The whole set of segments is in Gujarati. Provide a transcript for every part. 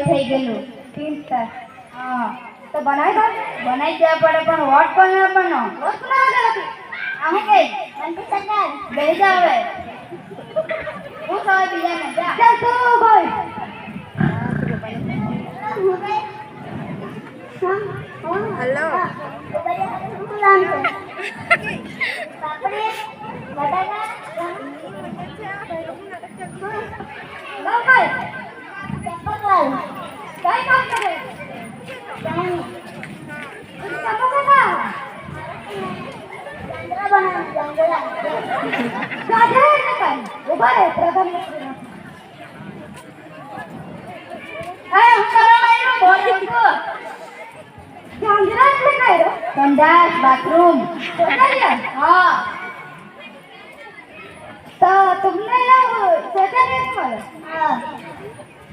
થઈ ગયેલું ટીમસ્ટર હા તો બનાવી દો બનાવી દેવા પડે પણ વોટ પણ ના બનો રોજ બનાવવા નથી આમ કઈ બંટી સરકાર બેહી જા હવે હું સવાય બીજાને જા ચાલ તો ભાઈ હેલો સંડાસ બાથરૂમ हाँ तो तुमने सोचा नहीं तुम्हारे हाँ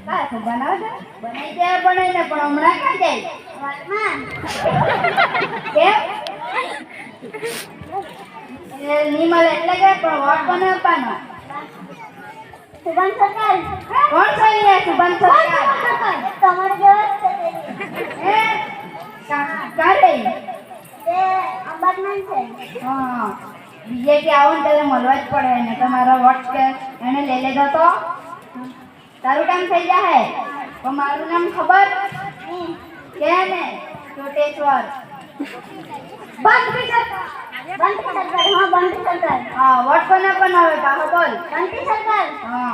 काय तो बनाओ दे બનાવી દેવા પડે ને પણ હમણાં ક્યાં જાય वर्तमान કેમ એ નિમલ એટલે કે પણ વોટ કોને આપવાનો सुबह सरकार કોણ છે અહીંયા સુભાન સરકાર તમારે જેવા હે કાઢે તે અંબાજમાન છે હા બીજે કે આવો ને ત્યારે મળવા જ પડે ને તમારો વોટ કે એને લઈ લેજો તો તારું કામ થઈ જાય પણ મારું નામ ખબર કે ને ચોટેશ્વર બંટી સરકાર हाँ બંટી સરકાર હા વોટ કોને પણ આવે પાછો બોલ બંટી સરકાર હા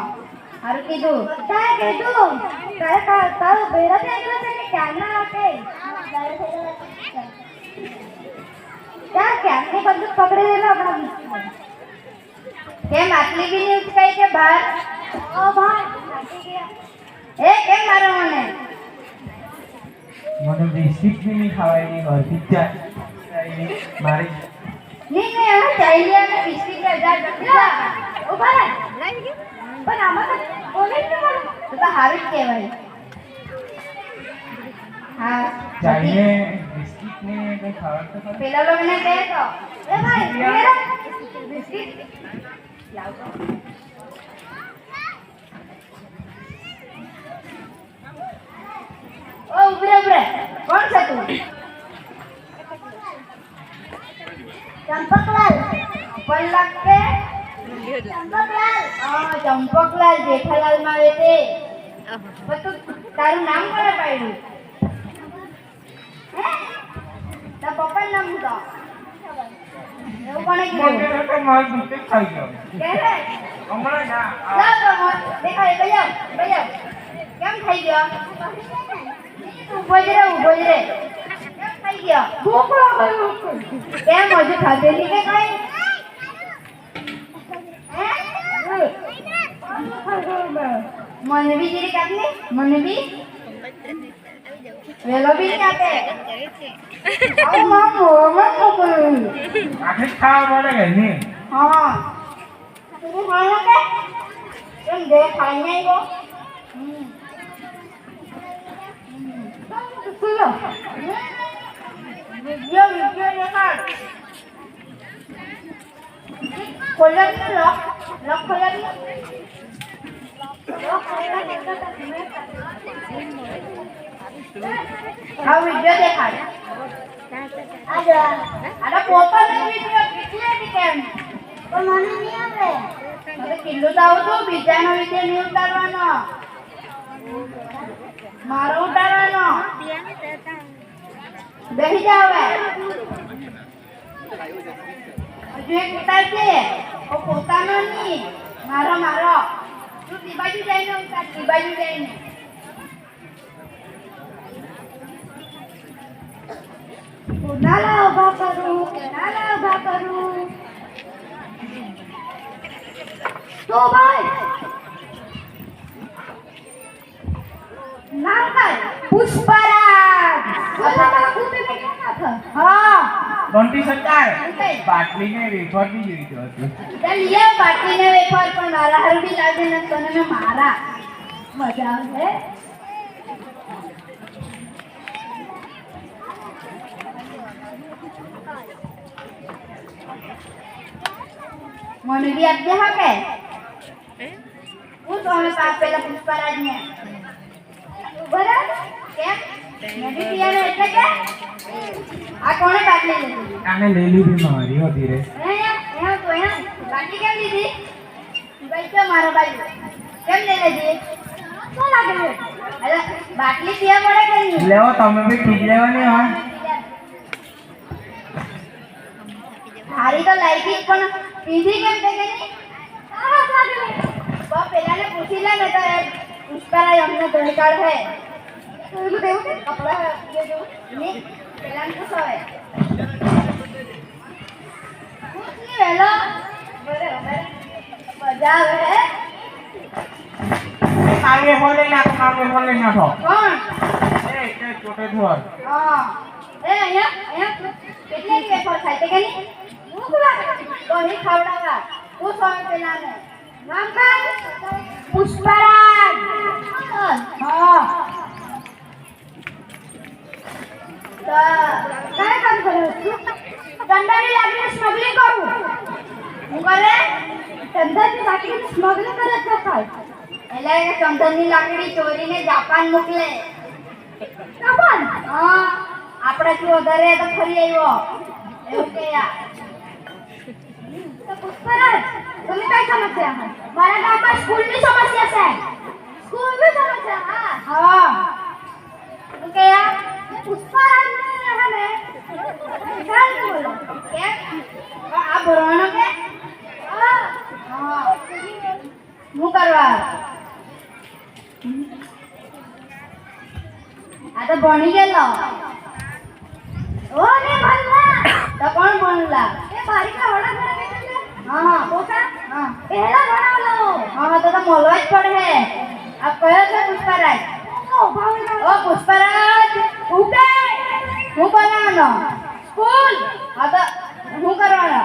સારું કીધું काय કીધું काय તારો બેડા થઈ ગયો છે કે ક્યારના આકે क्या ક્યારની બંદૂક પકડી લેલો આપણા બીચમાં કેમ આટલી બી ન્યૂઝ કઈ કે બહાર ઓ ભાઈ લાગી ગયા એ કેમ મારો મને મને બિસ્કિટ બી નહીં ખાવાય ઘરથી જ જાય મારી નહીં નહીં હવે ચાલી અને બિસ્કિટ 1000 રૂપિયા ઉભા રહે પણ આમાં તો બોલે જ ન મળે તો સારું જ કહેવાય હા ચાઈને બિસ્કિટ ને કંઈ ખાવાનું તો ખરું? પેલા લોકોને કહે તો એ ભાઈ મેરા બિસ્કિટ લાવજો ઓ ઉભરે ઉભરે કોણ છે તું ચંપકલાલ પણ લાગે ચંપકલાલ ચંપકલાલ જેઠાલાલ માં આવે તે પણ તું તારું નામ કોને પાડ્યું હે તારા પપ્પાનું નામ શું તો એવું કોને કીધું મને તો મારું દૂધ જ ખાઈ ગયો કે રે હમણાં ના જા તો દેખાય ભૈયા કેમ થઈ ગયો ઉભો જ રે કેમ થઈ ગયો ભૂખ લાગ્યો કેમ હજુ ખાધેલી કે કઈ મને બી જીરી કાપની મને બી વેલો બી નહીં આપે આવું મામો મોકલું આખી ખાવા પડે કે નહીં હા તું ખાઈ કે કેમ દે ખાઈ નહીં ગો સુયો વિડિયો દેખાડ ખોલર ને લોક ખોલર ને આ વિડિયો દેખાડ આના પોતાનો વિડિયો કેટલે ની કેમ પણ મને નહીં આવે હવે કિલ્લો તો આવતું બીજાનો વિડિયો નહીં ઉતારવાનો મારો ઉતારવાનો બેસી જાવ હવે હજુ એક ઉતારશે પોતાનો નહીં મારો તું તી બાજુ જઈને ઉતાર તી બાજુ જઈને નાલા ઉભા કરું તો ભાઈ નામ काय પુષ્પરાજ તમારા કુપી में क्या था હા બંટી સરકાર બાટલી ને વેફર બી જોઈતો હતું ચાલ લે બાટીને વેફર પણ મારા હારું બી લાગે ને તને મેં મારા મજા આવે મને બી આપજે હા કે હું તો અમે પાપ પેલા પુષ્પરાજ ને બરાબર નથી પીવાનો એટલે કે આ કોણે બાટલી લીધી આને લઈ લીધી મારી હતી રે અહીંયા તો અહીંયા બાટલી કેમ લીધી ભાઈ તો મારો બાજુ કેમ લઈ લીધી શું લાગે છે અરે બાટલી પીવા પડે કે નહીં લેવો તમે બી પી લેવાની હા હારી તો લાઈકી પણ પીધી કેમ તે કે નહીં પેલાને પૂછી લે ને તો પુષ્પારાય અમને ધોળકાળ હે એનું દેવું કે કપડા જે જો ને પેલાને પૂછો હે પૂછી વેલો બરાબર મજા આવે હે કાલે બોલે નાખો કોણ એ છોટે થોર હા એ અહીંયા કેટલી વેફર ખાય તે કે નહીં ભૂખ લાગે તો હી ખવડાવા પૂછો પેલાને નામ કાય પુષ્પરાજ હા તો કાય કામ કરે ચંદાની લાકડી સ્મગલિંગ કરું હું કરે ચંદાની લાકડી સ્મગલિંગ કરે તો કાય એટલે કે ચંદનની લાકડી ચોરીને જાપાન મોકલે જાપાન હા આપણે થી વધારે તો ફરી આવ્યો એવું કે યાર તો પુષ્પરાજ તમે કઈ સમસ્યા છે મારા ગામમાં સ્કૂલની સમસ્યા છે સ્કૂલની સમસ્યા હા તો કે યાર પુષ્પરાજ ને હમે ચાલ બોલો કે આ ભરવાનો કે હા હું કરવા આ તો ભણી ગયેલો ઓ ને ભણલા તો કોણ ભણલા એ બારીકા વડા કરે છે હા કોકા હા પહેલા ભણાવલો હા તો મોલવા જ પડે હે આ કયો છે પુષ્પરાજ ઓ પુષ્પરાજ ઉઠે હું બનાવવાનો સ્કૂલ હા તો હું કરવાનો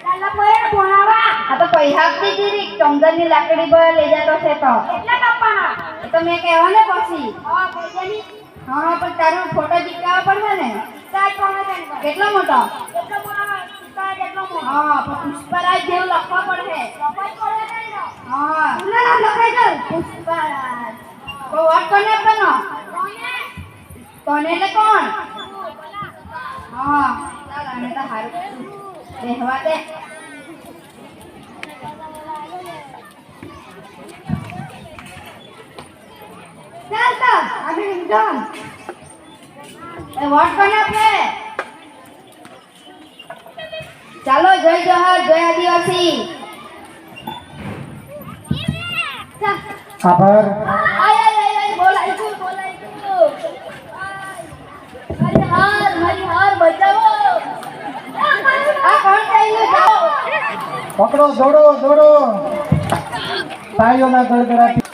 તાલા પૈયા ભણાવા આ તો પૈસા આપી દીધી ચંદનની લાકડી પર લઈ જતો છે તો એટલા કાપવાના એ તો મેં કહેવા ને પછી હા પૈસાની હા પણ તારો ફોટો ચીપકાવવા પડશે ને કેટલો મોટો હા પણ પુષ્પરાજ જેવું લખવા પડશે હા નામ લખાઈ દઉં પુષ્પરાજ તો વોટ કોને આપવાનો કોને એટલે કોણ હા ચાલ આને તો હારું બેહવા દે ચાલ તો આપણે જમ એ વોટ કોને આપે ચાલો જય જોહર જય આદિવાસી આભાર આય બોલાઈ તું મારી હાર બચાવો આ કોણ ચાલ્યું જાઓ પકડો દોડો તાળીઓના ગડગડાટી